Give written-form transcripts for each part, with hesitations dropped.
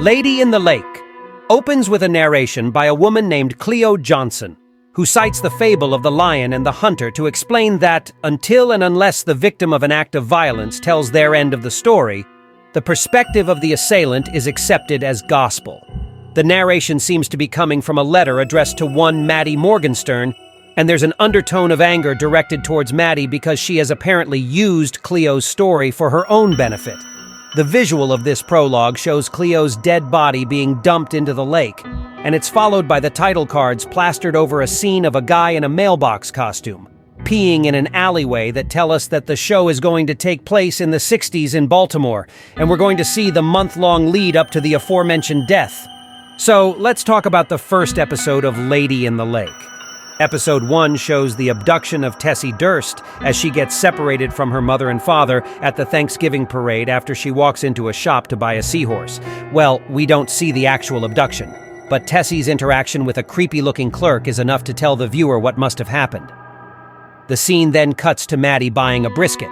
Lady in the Lake opens with a narration by a woman named Cleo Johnson, who cites the fable of the lion and the hunter to explain that, until and unless the victim of an act of violence tells their end of the story, the perspective of the assailant is accepted as gospel. The narration seems to be coming from a letter addressed to one Maddie Morgenstern, and there's an undertone of anger directed towards Maddie because she has apparently used Cleo's story for her own benefit. The visual of this prologue shows Cleo's dead body being dumped into the lake, and it's followed by the title cards plastered over a scene of a guy in a mailbox costume, peeing in an alleyway that tell us that the show is going to take place in the 60s in Baltimore, and we're going to see the month-long lead up to the aforementioned death. So let's talk about the first episode of Lady in the Lake. Episode 1 shows the abduction of Tessie Durst as she gets separated from her mother and father at the Thanksgiving parade after she walks into a shop to buy a seahorse. Well, we don't see the actual abduction, but Tessie's interaction with a creepy-looking clerk is enough to tell the viewer what must have happened. The scene then cuts to Maddie buying a brisket,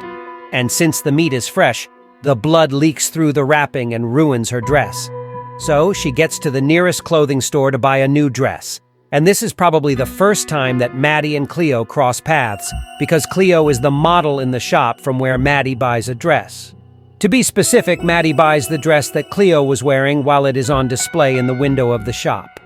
and since the meat is fresh, the blood leaks through the wrapping and ruins her dress. So she gets to the nearest clothing store to buy a new dress. And this is probably the first time that Maddie and Cleo cross paths, because Cleo is the model in the shop from where Maddie buys a dress. To be specific, Maddie buys the dress that Cleo was wearing while it is on display in the window of the shop.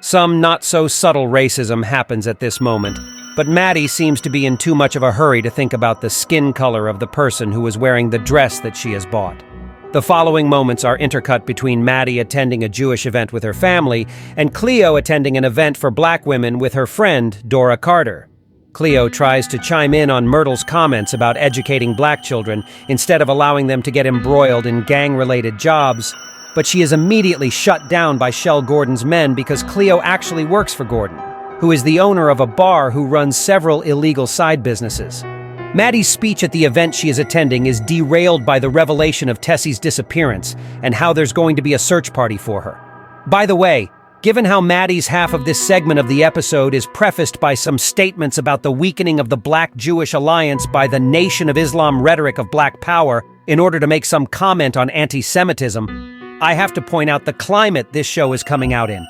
Some not-so-subtle racism happens at this moment, but Maddie seems to be in too much of a hurry to think about the skin color of the person who is wearing the dress that she has bought. The following moments are intercut between Maddie attending a Jewish event with her family and Cleo attending an event for black women with her friend, Dora Carter. Cleo tries to chime in on Myrtle's comments about educating black children instead of allowing them to get embroiled in gang-related jobs, but she is immediately shut down by Shell Gordon's men because Cleo actually works for Gordon, who is the owner of a bar who runs several illegal side businesses. Maddie's speech at the event she is attending is derailed by the revelation of Tessie's disappearance and how there's going to be a search party for her. By the way, given how Maddie's half of this segment of the episode is prefaced by some statements about the weakening of the Black-Jewish alliance by the Nation of Islam rhetoric of Black Power in order to make some comment on anti-Semitism, I have to point out the climate this show is coming out in.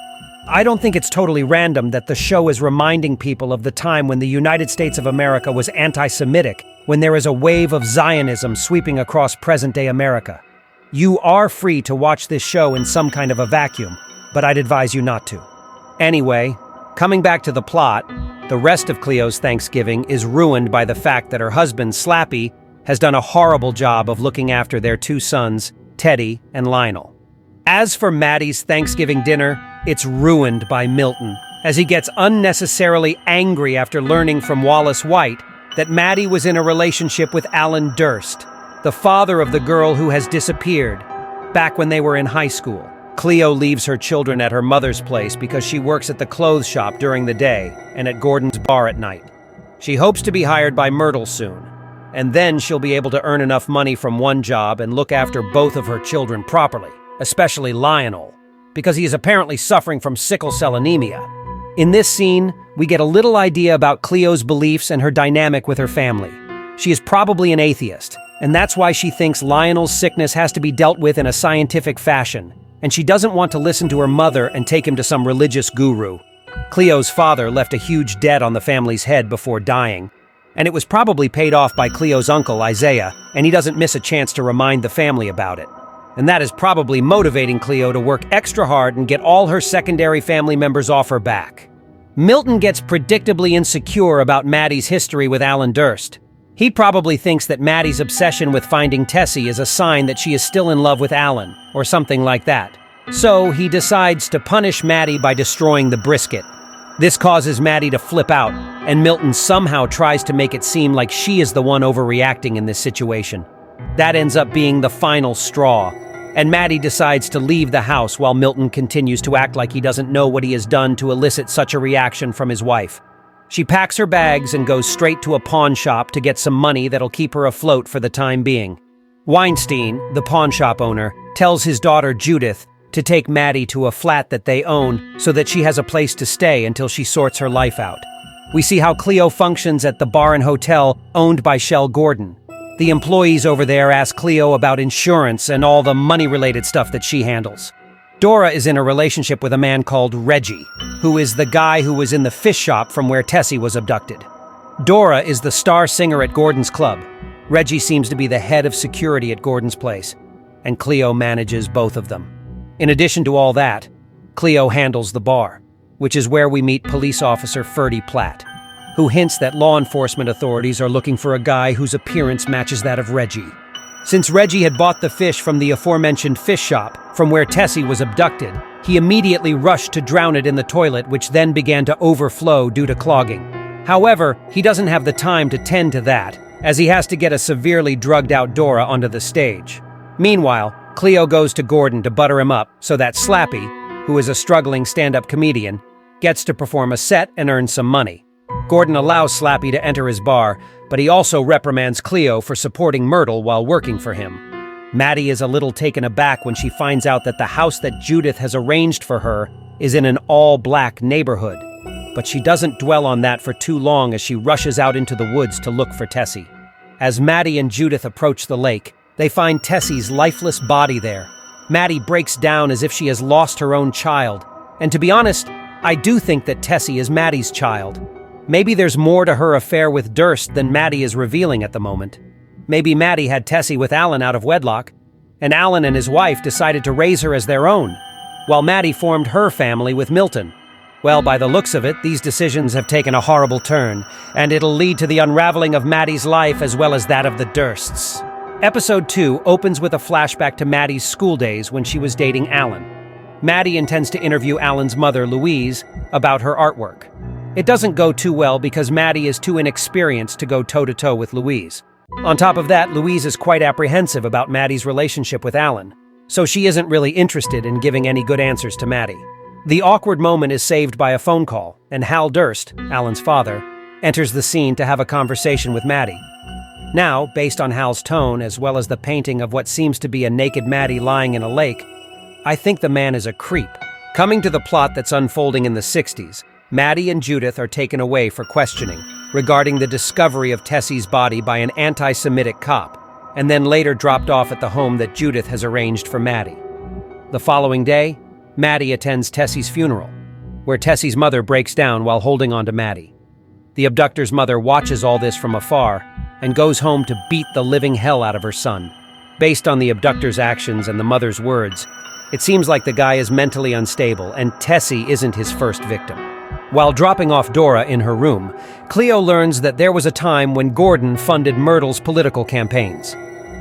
I don't think it's totally random that the show is reminding people of the time when the United States of America was anti-Semitic, when there is a wave of Zionism sweeping across present-day America. You are free to watch this show in some kind of a vacuum, but I'd advise you not to. Anyway, coming back to the plot, the rest of Cleo's Thanksgiving is ruined by the fact that her husband, Slappy, has done a horrible job of looking after their two sons, Teddy and Lionel. As for Maddie's Thanksgiving dinner, it's ruined by Milton, as he gets unnecessarily angry after learning from Wallace White that Maddie was in a relationship with Alan Durst, the father of the girl who has disappeared, back when they were in high school. Cleo leaves her children at her mother's place because she works at the clothes shop during the day and at Gordon's bar at night. She hopes to be hired by Myrtle soon, and then she'll be able to earn enough money from one job and look after both of her children properly, especially Lionel, because he is apparently suffering from sickle cell anemia. In this scene, we get a little idea about Cleo's beliefs and her dynamic with her family. She is probably an atheist, and that's why she thinks Lionel's sickness has to be dealt with in a scientific fashion, and she doesn't want to listen to her mother and take him to some religious guru. Cleo's father left a huge debt on the family's head before dying, and it was probably paid off by Cleo's uncle, Isaiah, and he doesn't miss a chance to remind the family about it. And that is probably motivating Cleo to work extra hard and get all her secondary family members off her back. Milton gets predictably insecure about Maddie's history with Alan Durst. He probably thinks that Maddie's obsession with finding Tessie is a sign that she is still in love with Alan, or something like that. So he decides to punish Maddie by destroying the brisket. This causes Maddie to flip out, and Milton somehow tries to make it seem like she is the one overreacting in this situation. That ends up being the final straw, and Maddie decides to leave the house while Milton continues to act like he doesn't know what he has done to elicit such a reaction from his wife. She packs her bags and goes straight to a pawn shop to get some money that'll keep her afloat for the time being. Weinstein, the pawn shop owner, tells his daughter Judith to take Maddie to a flat that they own so that she has a place to stay until she sorts her life out. We see how Cleo functions at the bar and hotel owned by Shell Gordon. The employees over there ask Cleo about insurance and all the money-related stuff that she handles. Dora is in a relationship with a man called Reggie, who is the guy who was in the fish shop from where Tessie was abducted. Dora is the star singer at Gordon's club. Reggie seems to be the head of security at Gordon's place, and Cleo manages both of them. In addition to all that, Cleo handles the bar, which is where we meet police officer Ferdy Platt, who hints that law enforcement authorities are looking for a guy whose appearance matches that of Reggie. Since Reggie had bought the fish from the aforementioned fish shop, from where Tessie was abducted, he immediately rushed to drown it in the toilet, which then began to overflow due to clogging. However, he doesn't have the time to tend to that, as he has to get a severely drugged-out Dora onto the stage. Meanwhile, Cleo goes to Gordon to butter him up so that Slappy, who is a struggling stand-up comedian, gets to perform a set and earn some money. Gordon allows Slappy to enter his bar, but he also reprimands Cleo for supporting Myrtle while working for him. Maddie is a little taken aback when she finds out that the house that Judith has arranged for her is in an all-black neighborhood, but she doesn't dwell on that for too long as she rushes out into the woods to look for Tessie. As Maddie and Judith approach the lake, they find Tessie's lifeless body there. Maddie breaks down as if she has lost her own child, and to be honest, I do think that Tessie is Maddie's child. Maybe there's more to her affair with Durst than Maddie is revealing at the moment. Maybe Maddie had Tessie with Alan out of wedlock, and Alan and his wife decided to raise her as their own, while Maddie formed her family with Milton. Well, by the looks of it, these decisions have taken a horrible turn, and it'll lead to the unraveling of Maddie's life as well as that of the Dursts. Episode 2 opens with a flashback to Maddie's school days when she was dating Alan. Maddie intends to interview Alan's mother, Louise, about her artwork. It doesn't go too well because Maddie is too inexperienced to go toe-to-toe with Louise. On top of that, Louise is quite apprehensive about Maddie's relationship with Alan, so she isn't really interested in giving any good answers to Maddie. The awkward moment is saved by a phone call, and Hal Durst, Alan's father, enters the scene to have a conversation with Maddie. Now, based on Hal's tone as well as the painting of what seems to be a naked Maddie lying in a lake, I think the man is a creep. Coming to the plot that's unfolding in the 60s, Maddie and Judith are taken away for questioning regarding the discovery of Tessie's body by an anti-Semitic cop, and then later dropped off at the home that Judith has arranged for Maddie. The following day, Maddie attends Tessie's funeral, where Tessie's mother breaks down while holding on to Maddie. The abductor's mother watches all this from afar and goes home to beat the living hell out of her son. Based on the abductor's actions and the mother's words, it seems like the guy is mentally unstable, and Tessie isn't his first victim. While dropping off Dora in her room, Cleo learns that there was a time when Gordon funded Myrtle's political campaigns.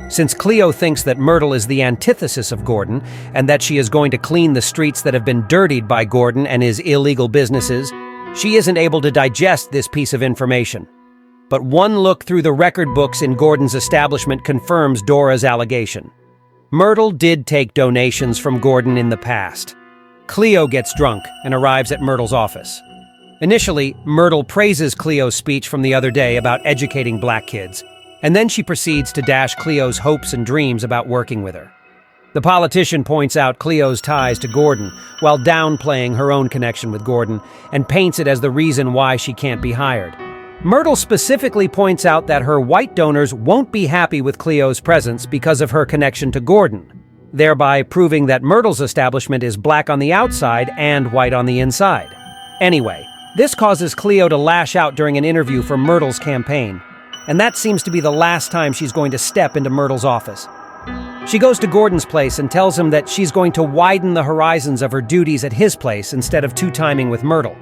Since Cleo thinks that Myrtle is the antithesis of Gordon, and that she is going to clean the streets that have been dirtied by Gordon and his illegal businesses, she isn't able to digest this piece of information. But one look through the record books in Gordon's establishment confirms Dora's allegation. Myrtle did take donations from Gordon in the past. Cleo gets drunk and arrives at Myrtle's office. Initially, Myrtle praises Cleo's speech from the other day about educating black kids, and then she proceeds to dash Cleo's hopes and dreams about working with her. The politician points out Cleo's ties to Gordon, while downplaying her own connection with Gordon, and paints it as the reason why she can't be hired. Myrtle specifically points out that her white donors won't be happy with Cleo's presence because of her connection to Gordon, thereby proving that Myrtle's establishment is black on the outside and white on the inside. Anyway, this causes Cleo to lash out during an interview for Myrtle's campaign, and that seems to be the last time she's going to step into Myrtle's office. She goes to Gordon's place and tells him that she's going to widen the horizons of her duties at his place instead of two-timing with Myrtle.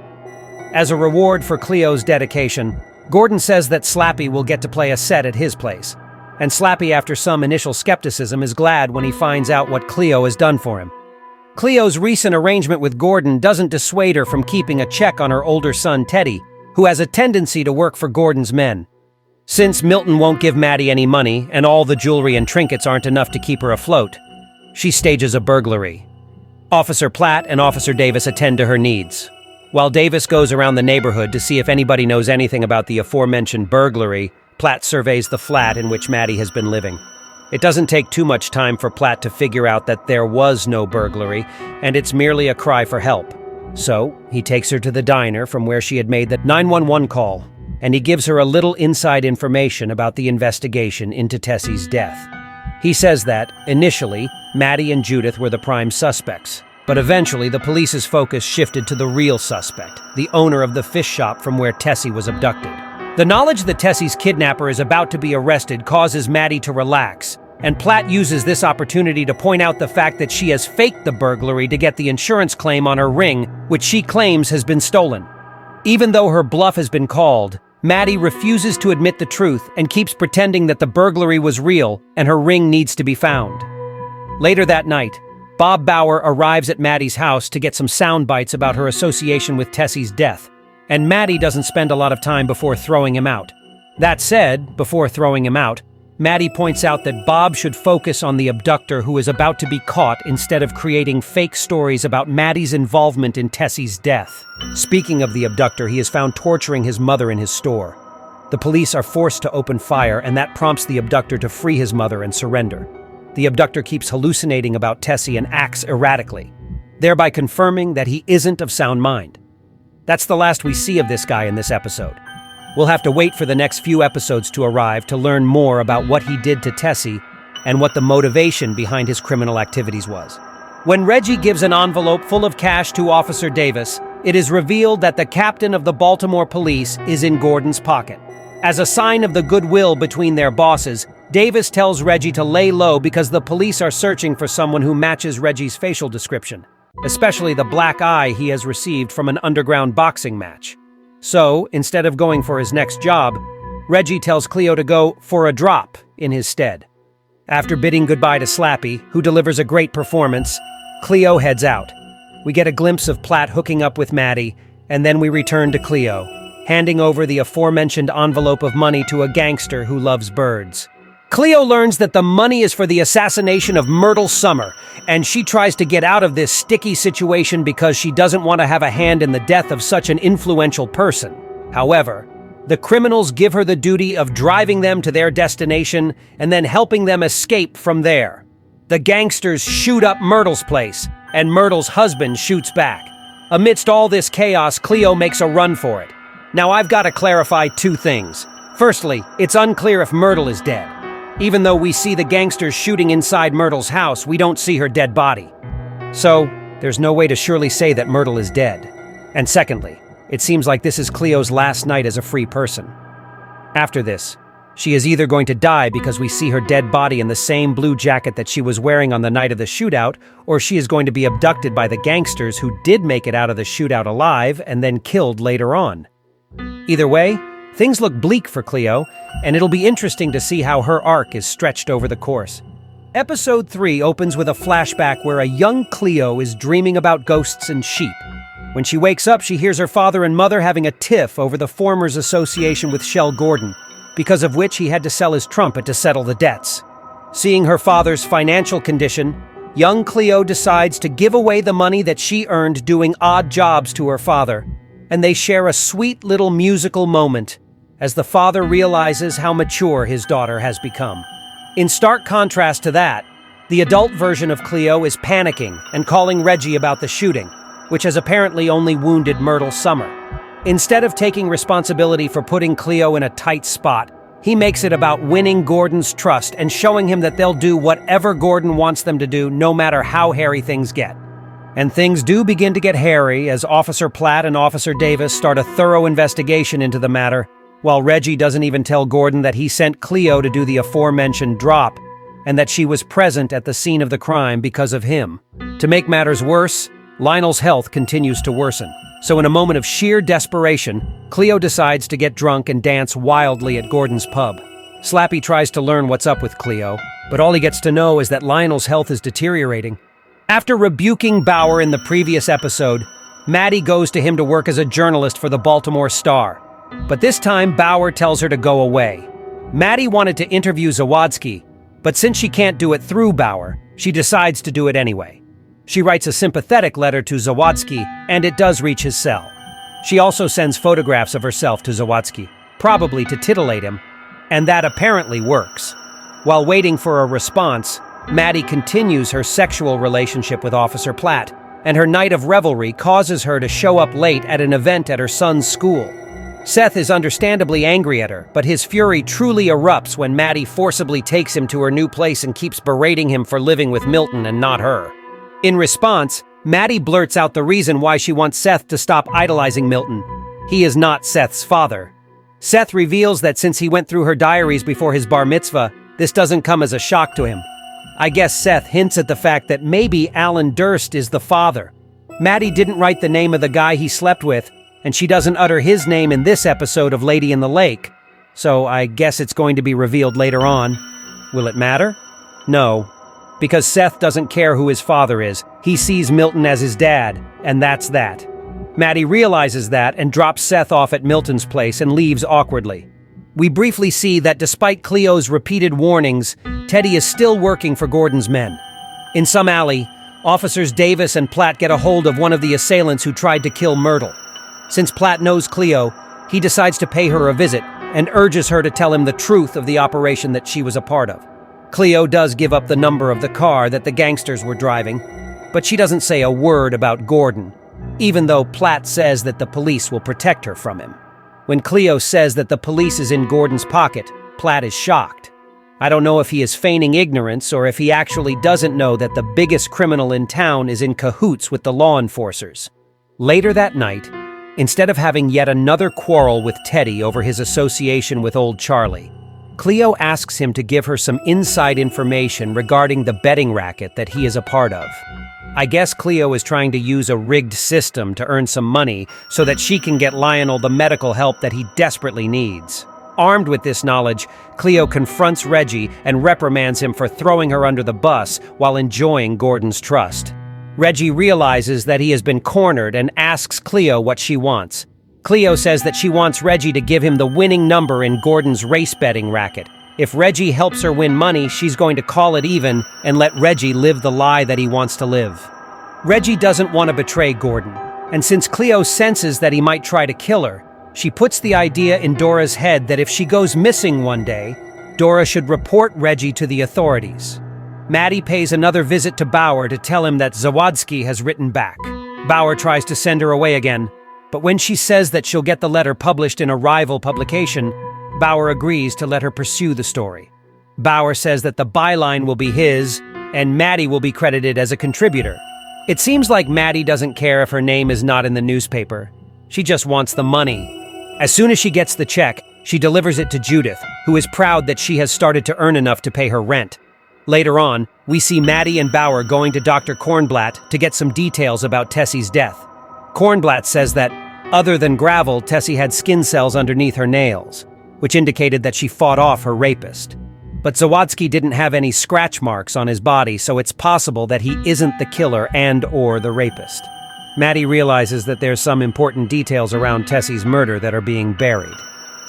As a reward for Cleo's dedication, Gordon says that Slappy will get to play a set at his place, and Slappy, after some initial skepticism, is glad when he finds out what Cleo has done for him. Cleo's recent arrangement with Gordon doesn't dissuade her from keeping a check on her older son Teddy, who has a tendency to work for Gordon's men. Since Milton won't give Maddie any money and all the jewelry and trinkets aren't enough to keep her afloat, she stages a burglary. Officer Platt and Officer Davis attend to her needs. While Davis goes around the neighborhood to see if anybody knows anything about the aforementioned burglary, Platt surveys the flat in which Maddie has been living. It doesn't take too much time for Platt to figure out that there was no burglary, and it's merely a cry for help. So, he takes her to the diner from where she had made the 911 call, and he gives her a little inside information about the investigation into Tessie's death. He says that, initially, Maddie and Judith were the prime suspects, But eventually, the police's focus shifted to the real suspect, the owner of the fish shop from where Tessie was abducted. The knowledge that Tessie's kidnapper is about to be arrested causes Maddie to relax, and Platt uses this opportunity to point out the fact that she has faked the burglary to get the insurance claim on her ring, which she claims has been stolen. Even though her bluff has been called, Maddie refuses to admit the truth and keeps pretending that the burglary was real and her ring needs to be found. Later that night, Bob Bauer arrives at Maddie's house to get some sound bites about her association with Tessie's death, and Maddie doesn't spend a lot of time before throwing him out. That said, before throwing him out, Maddie points out that Bob should focus on the abductor who is about to be caught instead of creating fake stories about Maddie's involvement in Tessie's death. Speaking of the abductor, he is found torturing his mother in his store. The police are forced to open fire, and that prompts the abductor to free his mother and surrender. The abductor keeps hallucinating about Tessie and acts erratically, thereby confirming that he isn't of sound mind. That's the last we see of this guy in this episode. We'll have to wait for the next few episodes to arrive to learn more about what he did to Tessie and what the motivation behind his criminal activities was. When Reggie gives an envelope full of cash to Officer Davis, it is revealed that the captain of the Baltimore police is in Gordon's pocket. As a sign of the goodwill between their bosses, Davis tells Reggie to lay low because the police are searching for someone who matches Reggie's facial description, especially the black eye he has received from an underground boxing match. So, instead of going for his next job, Reggie tells Cleo to go for a drop in his stead. After bidding goodbye to Slappy, who delivers a great performance, Cleo heads out. We get a glimpse of Platt hooking up with Maddie, and then we return to Cleo, handing over the aforementioned envelope of money to a gangster who loves birds. Cleo learns that the money is for the assassination of Myrtle Summer, and she tries to get out of this sticky situation because she doesn't want to have a hand in the death of such an influential person. However, the criminals give her the duty of driving them to their destination and then helping them escape from there. The gangsters shoot up Myrtle's place, and Myrtle's husband shoots back. Amidst all this chaos, Cleo makes a run for it. Now I've got to clarify two things. Firstly, it's unclear if Myrtle is dead. Even though we see the gangsters shooting inside Myrtle's house, we don't see her dead body. So, there's no way to surely say that Myrtle is dead. And secondly, it seems like this is Cleo's last night as a free person. After this, she is either going to die because we see her dead body in the same blue jacket that she was wearing on the night of the shootout, or she is going to be abducted by the gangsters who did make it out of the shootout alive and then killed later on. Either way, things look bleak for Cleo, and it'll be interesting to see how her arc is stretched over the course. Episode 3 opens with a flashback where a young Cleo is dreaming about ghosts and sheep. When she wakes up, she hears her father and mother having a tiff over the former's association with Shell Gordon, because of which he had to sell his trumpet to settle the debts. Seeing her father's financial condition, young Cleo decides to give away the money that she earned doing odd jobs to her father, and they share a sweet little musical moment as the father realizes how mature his daughter has become. In stark contrast to that, the adult version of Cleo is panicking and calling Reggie about the shooting, which has apparently only wounded Myrtle Summer. Instead of taking responsibility for putting Cleo in a tight spot, he makes it about winning Gordon's trust and showing him that they'll do whatever Gordon wants them to do, no matter how hairy things get. And things do begin to get hairy as Officer Platt and Officer Davis start a thorough investigation into the matter, while Reggie doesn't even tell Gordon that he sent Cleo to do the aforementioned drop, and that she was present at the scene of the crime because of him. To make matters worse, Lionel's health continues to worsen. So in a moment of sheer desperation, Cleo decides to get drunk and dance wildly at Gordon's pub. Slappy tries to learn what's up with Cleo, but all he gets to know is that Lionel's health is deteriorating. After rebuking Bauer in the previous episode, Maddie goes to him to work as a journalist for the Baltimore Star. But this time, Bauer tells her to go away. Maddie wanted to interview Zawadzki, but since she can't do it through Bauer, she decides to do it anyway. She writes a sympathetic letter to Zawadzki, and it does reach his cell. She also sends photographs of herself to Zawadzki, probably to titillate him, and that apparently works. While waiting for a response, Maddie continues her sexual relationship with Officer Platt, and her night of revelry causes her to show up late at an event at her son's school. Seth is understandably angry at her, but his fury truly erupts when Maddie forcibly takes him to her new place and keeps berating him for living with Milton and not her. In response, Maddie blurts out the reason why she wants Seth to stop idolizing Milton. He is not Seth's father. Seth reveals that since he went through her diaries before his bar mitzvah, this doesn't come as a shock to him. I guess Seth hints at the fact that maybe Alan Durst is the father. Maddie didn't write the name of the guy he slept with, and she doesn't utter his name in this episode of Lady in the Lake. So I guess it's going to be revealed later on. Will it matter? No. Because Seth doesn't care who his father is. He sees Milton as his dad, and that's that. Maddie realizes that and drops Seth off at Milton's place and leaves awkwardly. We briefly see that despite Cleo's repeated warnings, Teddy is still working for Gordon's men. In some alley, officers Davis and Platt get a hold of one of the assailants who tried to kill Myrtle. Since Platt knows Cleo, he decides to pay her a visit and urges her to tell him the truth of the operation that she was a part of. Cleo does give up the number of the car that the gangsters were driving, but she doesn't say a word about Gordon, even though Platt says that the police will protect her from him. When Cleo says that the police is in Gordon's pocket, Platt is shocked. I don't know if he is feigning ignorance or if he actually doesn't know that the biggest criminal in town is in cahoots with the law enforcers. Later that night, instead of having yet another quarrel with Teddy over his association with old Charlie, Cleo asks him to give her some inside information regarding the betting racket that he is a part of. I guess Cleo is trying to use a rigged system to earn some money so that she can get Lionel the medical help that he desperately needs. Armed with this knowledge, Cleo confronts Reggie and reprimands him for throwing her under the bus while enjoying Gordon's trust. Reggie realizes that he has been cornered and asks Cleo what she wants. Cleo says that she wants Reggie to give him the winning number in Gordon's race betting racket. If Reggie helps her win money, she's going to call it even and let Reggie live the lie that he wants to live. Reggie doesn't want to betray Gordon, and since Cleo senses that he might try to kill her, she puts the idea in Dora's head that if she goes missing one day, Dora should report Reggie to the authorities. Maddie pays another visit to Bauer to tell him that Zawadzki has written back. Bauer tries to send her away again, but when she says that she'll get the letter published in a rival publication, Bauer agrees to let her pursue the story. Bauer says that the byline will be his, and Maddie will be credited as a contributor. It seems like Maddie doesn't care if her name is not in the newspaper. She just wants the money. As soon as she gets the check, she delivers it to Judith, who is proud that she has started to earn enough to pay her rent. Later on, we see Maddie and Bauer going to Dr. Kornblatt to get some details about Tessie's death. Kornblatt says that, other than gravel, Tessie had skin cells underneath her nails, which indicated that she fought off her rapist. But Zawadzki didn't have any scratch marks on his body, so it's possible that he isn't the killer and/or the rapist. Maddie realizes that there's some important details around Tessie's murder that are being buried.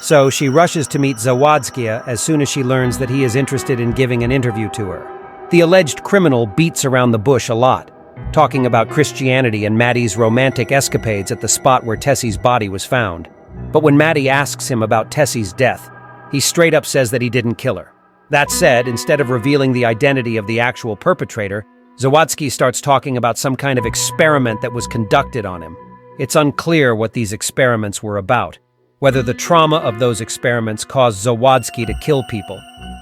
So she rushes to meet Zawadzki as soon as she learns that he is interested in giving an interview to her. The alleged criminal beats around the bush a lot, talking about Christianity and Maddie's romantic escapades at the spot where Tessie's body was found. But when Maddie asks him about Tessie's death, he straight up says that he didn't kill her. That said, instead of revealing the identity of the actual perpetrator, Zawadzki starts talking about some kind of experiment that was conducted on him. It's unclear what these experiments were about, whether the trauma of those experiments caused Zawadzki to kill people,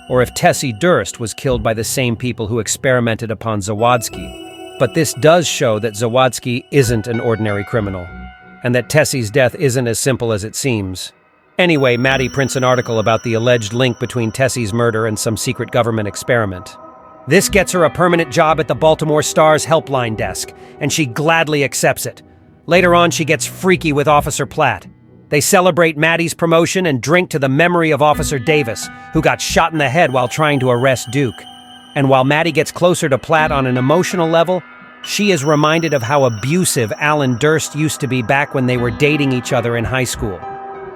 or if Tessie Durst was killed by the same people who experimented upon Zawadzki. But this does show that Zawadzki isn't an ordinary criminal, and that Tessie's death isn't as simple as it seems. Anyway, Maddie prints an article about the alleged link between Tessie's murder and some secret government experiment. This gets her a permanent job at the Baltimore Star's helpline desk, and she gladly accepts it. Later on, she gets freaky with Officer Platt. They celebrate Maddie's promotion and drink to the memory of Officer Davis, who got shot in the head while trying to arrest Duke. And while Maddie gets closer to Platt on an emotional level, she is reminded of how abusive Alan Durst used to be back when they were dating each other in high school.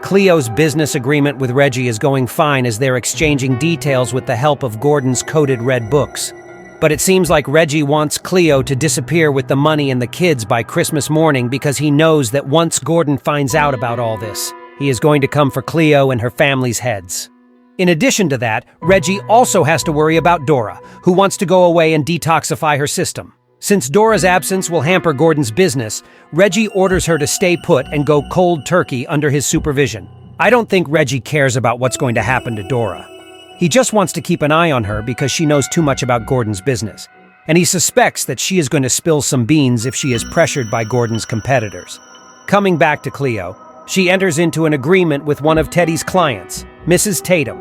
Cleo's business agreement with Reggie is going fine as they're exchanging details with the help of Gordon's coded red books. But it seems like Reggie wants Cleo to disappear with the money and the kids by Christmas morning because he knows that once Gordon finds out about all this, he is going to come for Cleo and her family's heads. In addition to that, Reggie also has to worry about Dora, who wants to go away and detoxify her system. Since Dora's absence will hamper Gordon's business, Reggie orders her to stay put and go cold turkey under his supervision. I don't think Reggie cares about what's going to happen to Dora. He just wants to keep an eye on her because she knows too much about Gordon's business. and he suspects that she is going to spill some beans if she is pressured by Gordon's competitors. Coming back to Cleo, she enters into an agreement with one of Teddy's clients, Mrs. Tatum,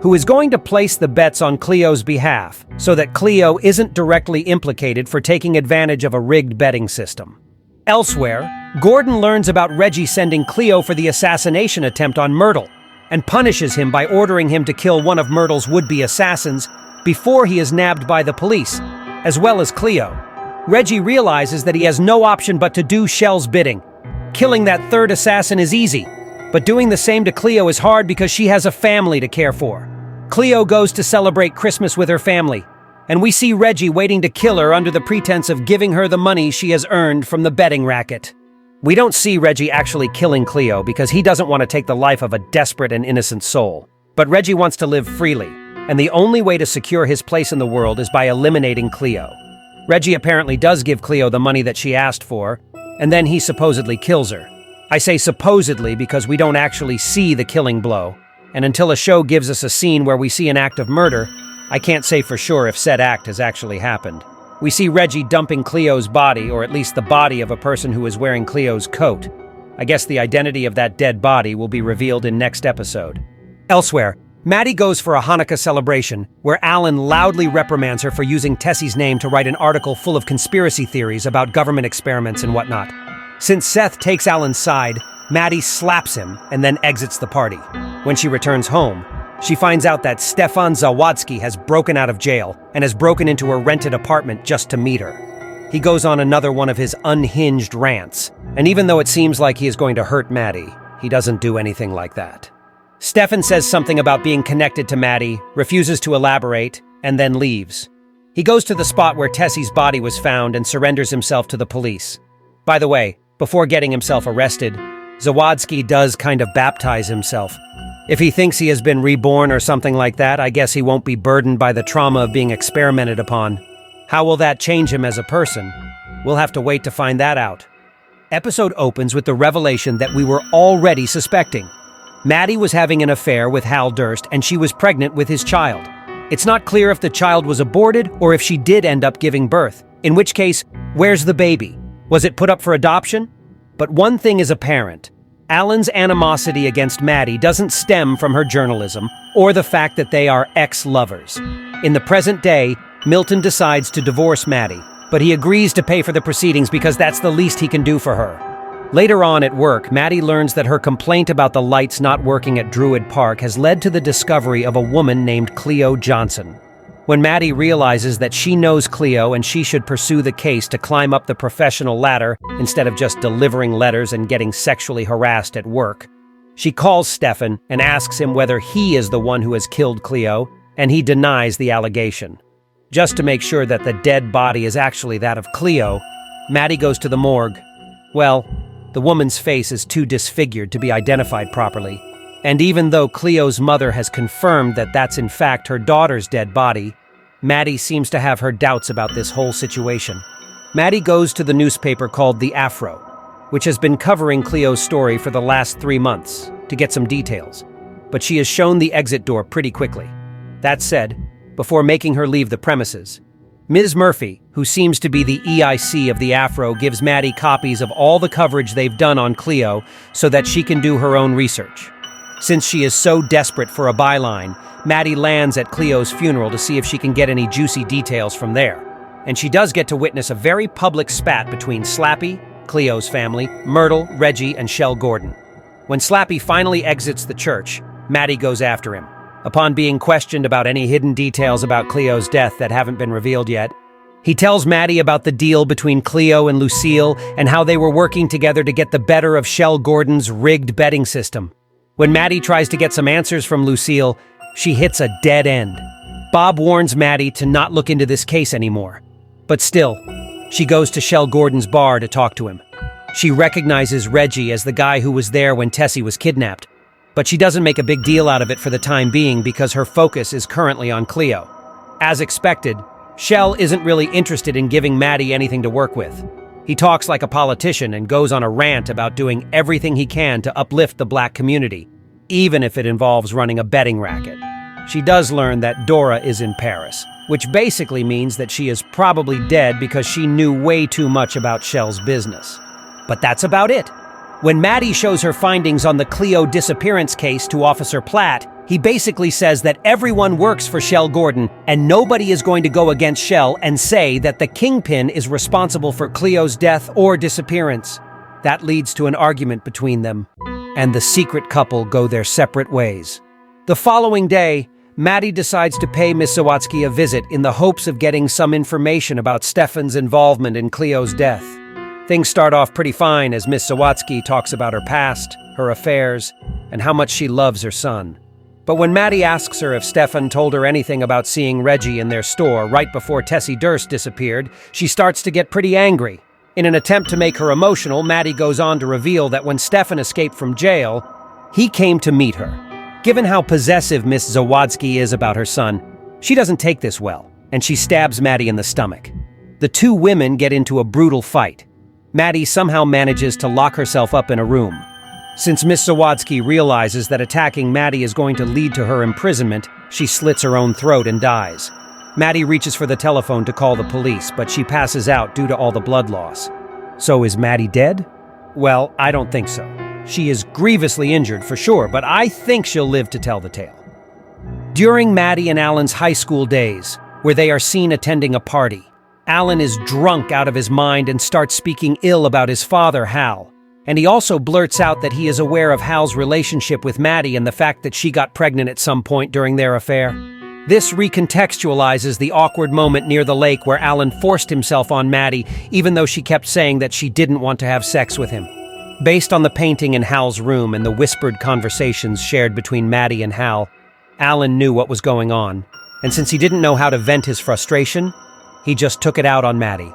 who is going to place the bets on Cleo's behalf so that Cleo isn't directly implicated for taking advantage of a rigged betting system. Elsewhere, Gordon learns about Reggie sending Cleo for the assassination attempt on Myrtle and punishes him by ordering him to kill one of Myrtle's would-be assassins before he is nabbed by the police, as well as Cleo. Reggie realizes that he has no option but to do Shell's bidding. Killing that third assassin is easy, but doing the same to Cleo is hard because she has a family to care for. Cleo goes to celebrate Christmas with her family, and we see Reggie waiting to kill her under the pretense of giving her the money she has earned from the betting racket. We don't see Reggie actually killing Cleo because he doesn't want to take the life of a desperate and innocent soul. But Reggie wants to live freely, and the only way to secure his place in the world is by eliminating Cleo. Reggie apparently does give Cleo the money that she asked for, and then he supposedly kills her. I say supposedly because we don't actually see the killing blow, and until a show gives us a scene where we see an act of murder, I can't say for sure if said act has actually happened. We see Reggie dumping Cleo's body, or at least the body of a person who is wearing Cleo's coat. I guess the identity of that dead body will be revealed in next episode. Elsewhere, Maddie goes for a Hanukkah celebration, where Alan loudly reprimands her for using Tessie's name to write an article full of conspiracy theories about government experiments and whatnot. Since Seth takes Alan's side, Maddie slaps him and then exits the party. When she returns home, she finds out that Stefan Zawadzki has broken out of jail and has broken into her rented apartment just to meet her. He goes on another one of his unhinged rants, and even though it seems like he is going to hurt Maddie, he doesn't do anything like that. Stefan says something about being connected to Maddie, refuses to elaborate, and then leaves. He goes to the spot where Tessie's body was found and surrenders himself to the police. By the way, before getting himself arrested, Zawadzki does kind of baptize himself. If he thinks he has been reborn or something like that, I guess he won't be burdened by the trauma of being experimented upon. How will that change him as a person? We'll have to wait to find that out. Episode opens with the revelation that we were already suspecting. Maddie was having an affair with Hal Durst and she was pregnant with his child. It's not clear if the child was aborted or if she did end up giving birth, in which case, where's the baby? Was it put up for adoption? But one thing is apparent. Alan's animosity against Maddie doesn't stem from her journalism or the fact that they are ex-lovers. In the present day, Milton decides to divorce Maddie, but he agrees to pay for the proceedings because that's the least he can do for her. Later on at work, Maddie learns that her complaint about the lights not working at Druid Park has led to the discovery of a woman named Cleo Johnson. When Maddie realizes that she knows Cleo and she should pursue the case to climb up the professional ladder instead of just delivering letters and getting sexually harassed at work, she calls Stefan and asks him whether he is the one who has killed Cleo, and he denies the allegation. Just to make sure that the dead body is actually that of Cleo, Maddie goes to the morgue. Well, the woman's face is too disfigured to be identified properly, and even though Cleo's mother has confirmed that that's in fact her daughter's dead body, Maddie seems to have her doubts about this whole situation. Maddie goes to the newspaper called The Afro, which has been covering Cleo's story for the last 3 months, to get some details, but she is shown the exit door pretty quickly. That said, before making her leave the premises, Ms. Murphy, who seems to be the EIC of The Afro, gives Maddie copies of all the coverage they've done on Cleo so that she can do her own research. Since she is so desperate for a byline, Maddie lands at Cleo's funeral to see if she can get any juicy details from there. And she does get to witness a very public spat between Slappy, Cleo's family, Myrtle, Reggie, and Shell Gordon. When Slappy finally exits the church, Maddie goes after him. Upon being questioned about any hidden details about Cleo's death that haven't been revealed yet, he tells Maddie about the deal between Cleo and Lucille and how they were working together to get the better of Shell Gordon's rigged betting system. When Maddie tries to get some answers from Lucille, she hits a dead end. Bob warns Maddie to not look into this case anymore. But still, she goes to Shell Gordon's bar to talk to him. She recognizes Reggie as the guy who was there when Tessie was kidnapped, but she doesn't make a big deal out of it for the time being because her focus is currently on Cleo. As expected, Shell isn't really interested in giving Maddie anything to work with. He talks like a politician and goes on a rant about doing everything he can to uplift the black community, even if it involves running a betting racket. She does learn that Dora is in Paris, which basically means that she is probably dead because she knew way too much about Shell's business. But that's about it. When Maddie shows her findings on the Cleo disappearance case to Officer Platt, he basically says that everyone works for Shell Gordon and nobody is going to go against Shell and say that the Kingpin is responsible for Cleo's death or disappearance. That leads to an argument between them, and the secret couple go their separate ways. The following day, Maddie decides to pay Miss Sawatsky a visit in the hopes of getting some information about Stefan's involvement in Cleo's death. Things start off pretty fine as Miss Sawatsky talks about her past, her affairs, and how much she loves her son. But when Maddie asks her if Stefan told her anything about seeing Reggie in their store right before Tessie Durst disappeared, she starts to get pretty angry. In an attempt to make her emotional, Maddie goes on to reveal that when Stefan escaped from jail, he came to meet her. Given how possessive Miss Sawatsky is about her son, she doesn't take this well, and she stabs Maddie in the stomach. The two women get into a brutal fight. Maddie somehow manages to lock herself up in a room. Since Miss Sawatsky realizes that attacking Maddie is going to lead to her imprisonment, she slits her own throat and dies. Maddie reaches for the telephone to call the police, but she passes out due to all the blood loss. So is Maddie dead? Well, I don't think so. She is grievously injured for sure, but I think she'll live to tell the tale. During Maddie and Alan's high school days, where they are seen attending a party, Alan is drunk out of his mind and starts speaking ill about his father, Hal. And he also blurts out that he is aware of Hal's relationship with Maddie and the fact that she got pregnant at some point during their affair. This recontextualizes the awkward moment near the lake where Alan forced himself on Maddie, even though she kept saying that she didn't want to have sex with him. Based on the painting in Hal's room and the whispered conversations shared between Maddie and Hal, Alan knew what was going on, and since he didn't know how to vent his frustration, he just took it out on Maddie.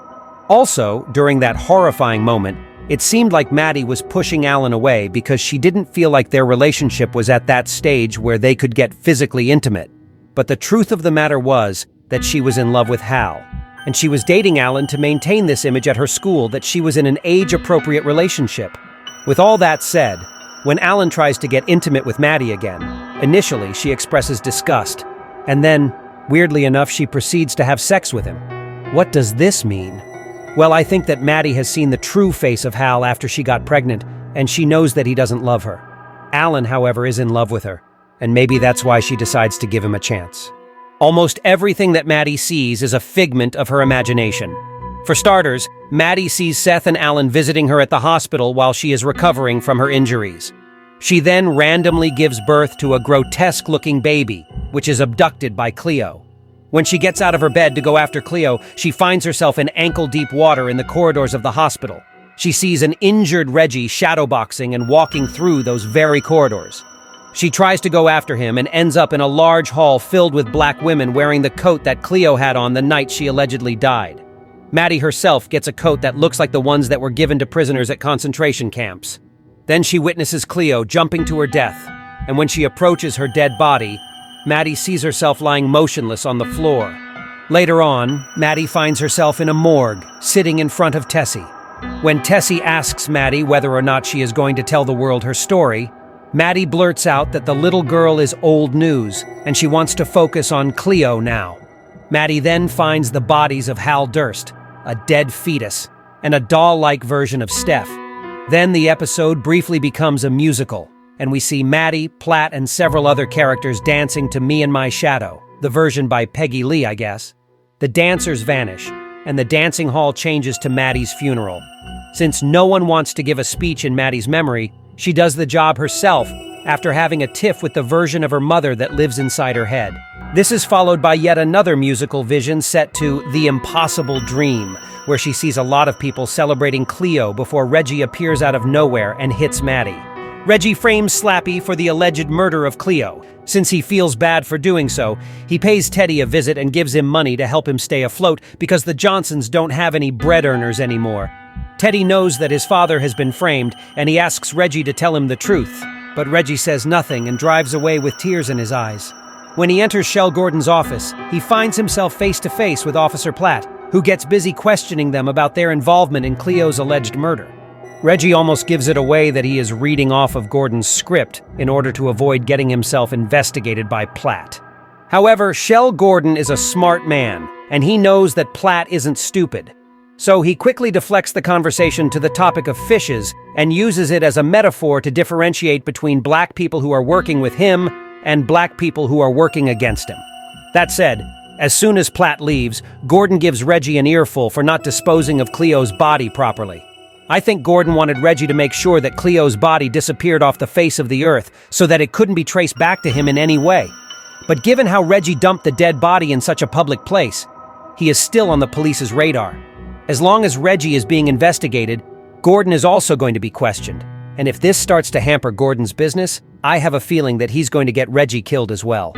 Also, during that horrifying moment, it seemed like Maddie was pushing Alan away because she didn't feel like their relationship was at that stage where they could get physically intimate. But the truth of the matter was that she was in love with Hal, and she was dating Alan to maintain this image at her school that she was in an age-appropriate relationship. With all that said, when Alan tries to get intimate with Maddie again, initially she expresses disgust, and then, weirdly enough, she proceeds to have sex with him. What does this mean? Well, I think that Maddie has seen the true face of Hal after she got pregnant, and she knows that he doesn't love her. Alan, however, is in love with her, and maybe that's why she decides to give him a chance. Almost everything that Maddie sees is a figment of her imagination. For starters, Maddie sees Seth and Alan visiting her at the hospital while she is recovering from her injuries. She then randomly gives birth to a grotesque-looking baby, which is abducted by Cleo. When she gets out of her bed to go after Cleo, she finds herself in ankle-deep water in the corridors of the hospital. She sees an injured Reggie shadowboxing and walking through those very corridors. She tries to go after him and ends up in a large hall filled with black women wearing the coat that Cleo had on the night she allegedly died. Maddie herself gets a coat that looks like the ones that were given to prisoners at concentration camps. Then she witnesses Cleo jumping to her death, and when she approaches her dead body, Maddie sees herself lying motionless on the floor. Later on, Maddie finds herself in a morgue, sitting in front of Tessie. When Tessie asks Maddie whether or not she is going to tell the world her story, Maddie blurts out that the little girl is old news, and she wants to focus on Cleo now. Maddie then finds the bodies of Hal Durst, a dead fetus, and a doll-like version of Steph. Then the episode briefly becomes a musical, and we see Maddie, Platt, and several other characters dancing to Me and My Shadow, the version by Peggy Lee, I guess. The dancers vanish, and the dancing hall changes to Maddie's funeral. Since no one wants to give a speech in Maddie's memory, she does the job herself after having a tiff with the version of her mother that lives inside her head. This is followed by yet another musical vision set to The Impossible Dream, where she sees a lot of people celebrating Cleo before Reggie appears out of nowhere and hits Maddie. Reggie frames Slappy for the alleged murder of Cleo. Since he feels bad for doing so, he pays Teddy a visit and gives him money to help him stay afloat because the Johnsons don't have any bread earners anymore. Teddy knows that his father has been framed, and he asks Reggie to tell him the truth, but Reggie says nothing and drives away with tears in his eyes. When he enters Shell Gordon's office, he finds himself face-to-face with Officer Platt, who gets busy questioning them about their involvement in Cleo's alleged murder. Reggie almost gives it away that he is reading off of Gordon's script in order to avoid getting himself investigated by Platt. However, Shell Gordon is a smart man, and he knows that Platt isn't stupid. So he quickly deflects the conversation to the topic of fishes and uses it as a metaphor to differentiate between black people who are working with him and black people who are working against him. That said, as soon as Platt leaves, Gordon gives Reggie an earful for not disposing of Cleo's body properly. I think Gordon wanted Reggie to make sure that Cleo's body disappeared off the face of the earth so that it couldn't be traced back to him in any way. But given how Reggie dumped the dead body in such a public place, he is still on the police's radar. As long as Reggie is being investigated, Gordon is also going to be questioned. And if this starts to hamper Gordon's business, I have a feeling that he's going to get Reggie killed as well.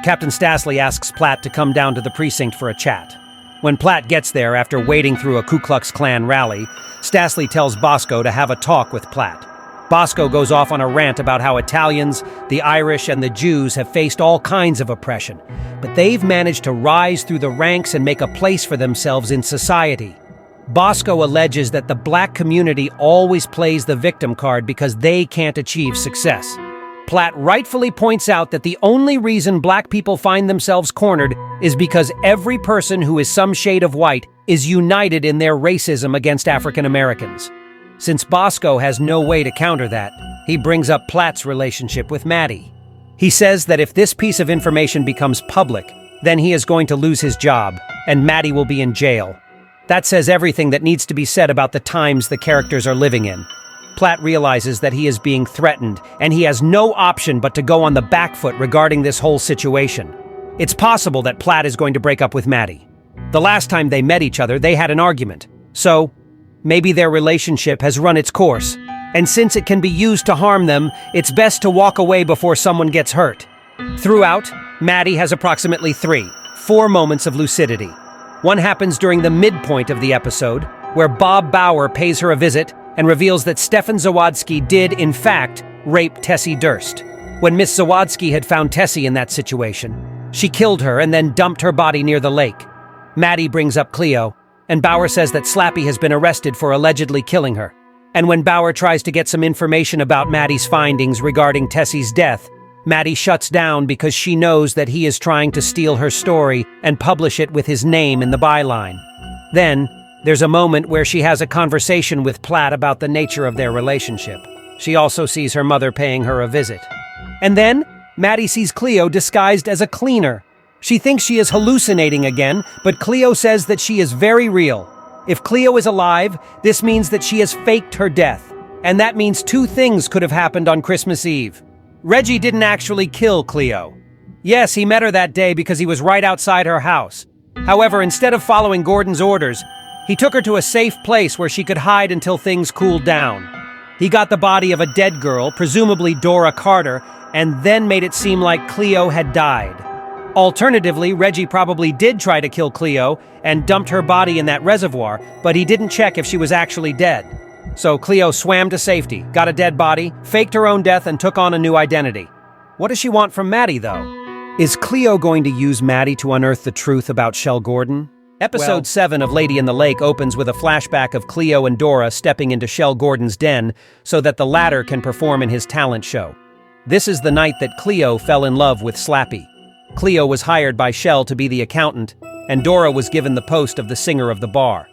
Captain Stassley asks Platt to come down to the precinct for a chat. When Platt gets there after wading through a Ku Klux Klan rally, Stassley tells Bosco to have a talk with Platt. Bosco goes off on a rant about how Italians, the Irish, and the Jews have faced all kinds of oppression, but they've managed to rise through the ranks and make a place for themselves in society. Bosco alleges that the black community always plays the victim card because they can't achieve success. Platt rightfully points out that the only reason black people find themselves cornered is because every person who is some shade of white is united in their racism against African Americans. Since Bosco has no way to counter that, he brings up Platt's relationship with Maddie. He says that if this piece of information becomes public, then he is going to lose his job, and Maddie will be in jail. That says everything that needs to be said about the times the characters are living in. Platt realizes that he is being threatened, and he has no option but to go on the back foot regarding this whole situation. It's possible that Platt is going to break up with Maddie. The last time they met each other, they had an argument. So, maybe their relationship has run its course. And since it can be used to harm them, it's best to walk away before someone gets hurt. Throughout, Maddie has approximately 4 moments of lucidity. One happens during the midpoint of the episode, where Bob Bauer pays her a visit and reveals that Stefan Zawadzki did, in fact, rape Tessie Durst. When Miss Zawadzki had found Tessie in that situation, she killed her and then dumped her body near the lake. Maddie brings up Cleo, and Bauer says that Slappy has been arrested for allegedly killing her. And when Bauer tries to get some information about Maddie's findings regarding Tessie's death, Maddie shuts down because she knows that he is trying to steal her story and publish it with his name in the byline. Then, there's a moment where she has a conversation with Platt about the nature of their relationship. She also sees her mother paying her a visit. And then, Maddie sees Cleo disguised as a cleaner. She thinks she is hallucinating again, but Cleo says that she is very real. If Cleo is alive, this means that she has faked her death. And that means 2 things could have happened on Christmas Eve. Reggie didn't actually kill Cleo. Yes, he met her that day because he was right outside her house. However, instead of following Gordon's orders, he took her to a safe place where she could hide until things cooled down. He got the body of a dead girl, presumably Dora Carter, and then made it seem like Cleo had died. Alternatively, Reggie probably did try to kill Cleo and dumped her body in that reservoir, but he didn't check if she was actually dead. So Cleo swam to safety, got a dead body, faked her own death, and took on a new identity. What does she want from Maddie, though? Is Cleo going to use Maddie to unearth the truth about Shell Gordon? Episode 7 of Lady in the Lake opens with a flashback of Cleo and Dora stepping into Shell Gordon's den so that the latter can perform in his talent show. This is the night that Cleo fell in love with Slappy. Cleo was hired by Shell to be the accountant, and Dora was given the post of the singer of the bar.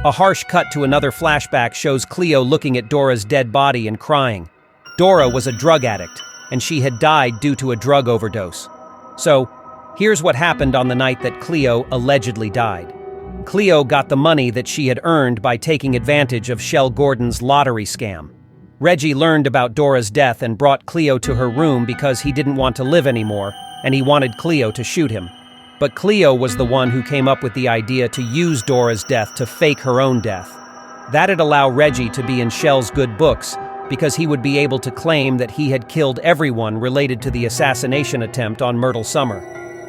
A harsh cut to another flashback shows Cleo looking at Dora's dead body and crying. Dora was a drug addict, and she had died due to a drug overdose. So, here's what happened on the night that Cleo allegedly died. Cleo got the money that she had earned by taking advantage of Shell Gordon's lottery scam. Reggie learned about Dora's death and brought Cleo to her room because he didn't want to live anymore, and he wanted Cleo to shoot him. But Cleo was the one who came up with the idea to use Dora's death to fake her own death. That'd allow Reggie to be in Shell's good books because he would be able to claim that he had killed everyone related to the assassination attempt on Myrtle Summer.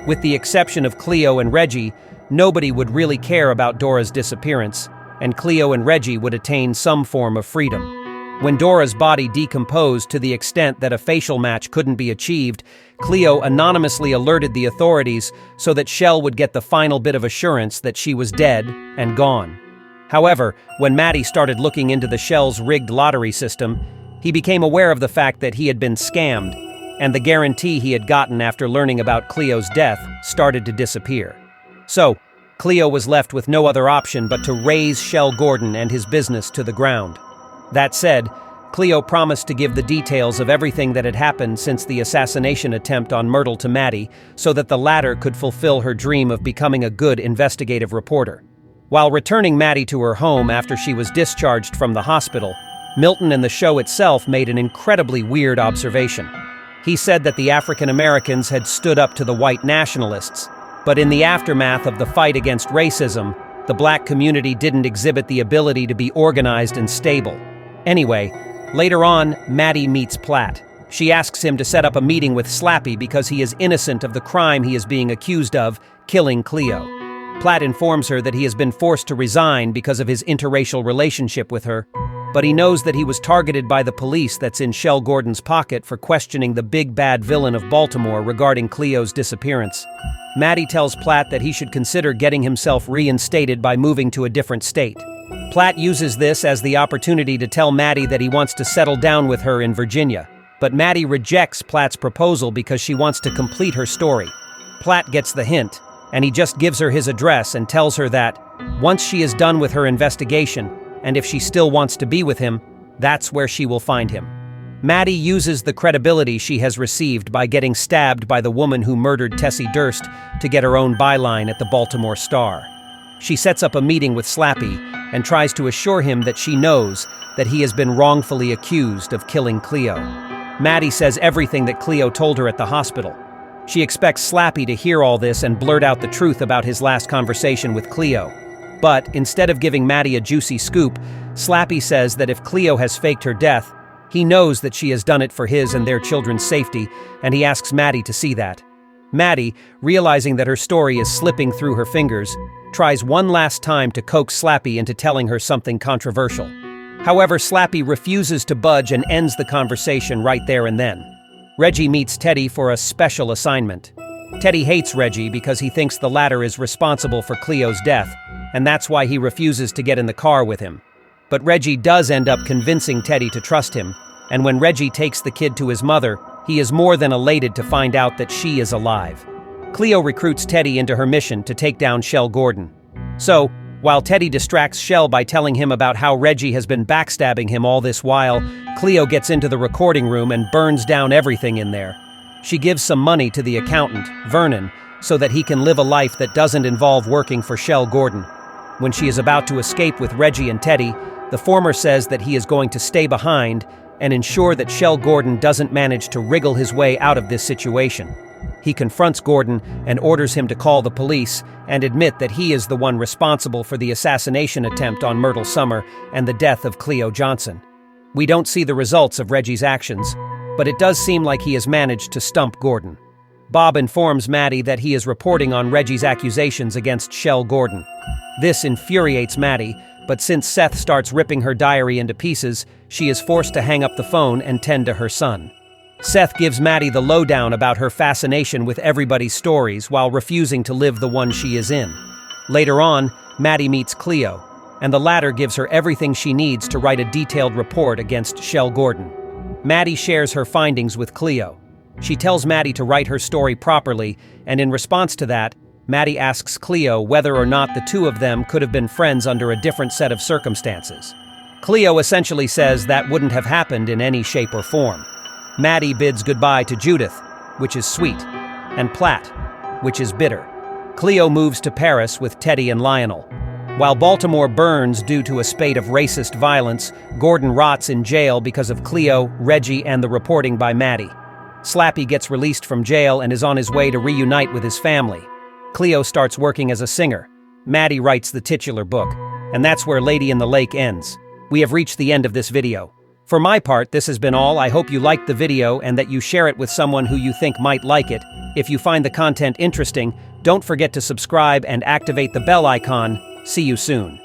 With the exception of Cleo and Reggie, nobody would really care about Dora's disappearance, and Cleo and Reggie would attain some form of freedom. When Dora's body decomposed to the extent that a facial match couldn't be achieved, Cleo anonymously alerted the authorities so that Shell would get the final bit of assurance that she was dead and gone. However, when Maddie started looking into the Shell's rigged lottery system, he became aware of the fact that he had been scammed, and the guarantee he had gotten after learning about Cleo's death started to disappear. So, Cleo was left with no other option but to raze Shell Gordon and his business to the ground. That said, Cleo promised to give the details of everything that had happened since the assassination attempt on Myrtle to Maddie so that the latter could fulfill her dream of becoming a good investigative reporter. While returning Maddie to her home after she was discharged from the hospital, Milton in the show itself made an incredibly weird observation. He said that the African Americans had stood up to the white nationalists, but in the aftermath of the fight against racism, the black community didn't exhibit the ability to be organized and stable. Anyway, later on, Maddie meets Platt. She asks him to set up a meeting with Slappy because he is innocent of the crime he is being accused of, killing Cleo. Platt informs her that he has been forced to resign because of his interracial relationship with her, but he knows that he was targeted by the police that's in Shell Gordon's pocket for questioning the big bad villain of Baltimore regarding Cleo's disappearance. Maddie tells Platt that he should consider getting himself reinstated by moving to a different state. Platt uses this as the opportunity to tell Maddie that he wants to settle down with her in Virginia, but Maddie rejects Platt's proposal because she wants to complete her story. Platt gets the hint, and he just gives her his address and tells her that, once she is done with her investigation, and if she still wants to be with him, that's where she will find him. Maddie uses the credibility she has received by getting stabbed by the woman who murdered Tessie Durst to get her own byline at the Baltimore Star. She sets up a meeting with Slappy and tries to assure him that she knows that he has been wrongfully accused of killing Cleo. Maddie says everything that Cleo told her at the hospital. She expects Slappy to hear all this and blurt out the truth about his last conversation with Cleo. But instead of giving Maddie a juicy scoop, Slappy says that if Cleo has faked her death, he knows that she has done it for his and their children's safety, and he asks Maddie to see that. Maddie, realizing that her story is slipping through her fingers, tries one last time to coax Slappy into telling her something controversial. However, Slappy refuses to budge and ends the conversation right there and then. Reggie meets Teddy for a special assignment. Teddy hates Reggie because he thinks the latter is responsible for Cleo's death, and that's why he refuses to get in the car with him. But Reggie does end up convincing Teddy to trust him, and when Reggie takes the kid to his mother, he is more than elated to find out that she is alive. Cleo recruits Teddy into her mission to take down Shell Gordon. So, while Teddy distracts Shell by telling him about how Reggie has been backstabbing him all this while, Cleo gets into the recording room and burns down everything in there. She gives some money to the accountant, Vernon, so that he can live a life that doesn't involve working for Shell Gordon. When she is about to escape with Reggie and Teddy, the former says that he is going to stay behind and ensure that Shell Gordon doesn't manage to wriggle his way out of this situation. He confronts Gordon and orders him to call the police and admit that he is the one responsible for the assassination attempt on Myrtle Summer and the death of Cleo Johnson. We don't see the results of Reggie's actions, but it does seem like he has managed to stump Gordon. Bob informs Maddie that he is reporting on Reggie's accusations against Shell Gordon. This infuriates Maddie, but since Seth starts ripping her diary into pieces, she is forced to hang up the phone and tend to her son. Seth gives Maddie the lowdown about her fascination with everybody's stories while refusing to live the one she is in. Later on, Maddie meets Cleo, and the latter gives her everything she needs to write a detailed report against Shell Gordon. Maddie shares her findings with Cleo. She tells Maddie to write her story properly, and in response to that, Maddie asks Cleo whether or not the two of them could have been friends under a different set of circumstances. Cleo essentially says that wouldn't have happened in any shape or form. Maddie bids goodbye to Judith, which is sweet, and Platt, which is bitter. Cleo moves to Paris with Teddy and Lionel. While Baltimore burns due to a spate of racist violence, Gordon rots in jail because of Cleo, Reggie, and the reporting by Maddie. Slappy gets released from jail and is on his way to reunite with his family. Cleo starts working as a singer. Maddie writes the titular book, and that's where Lady in the Lake ends. We have reached the end of this video. For my part, this has been all. I hope you liked the video and that you share it with someone who you think might like it. If you find the content interesting, don't forget to subscribe and activate the bell icon. See you soon.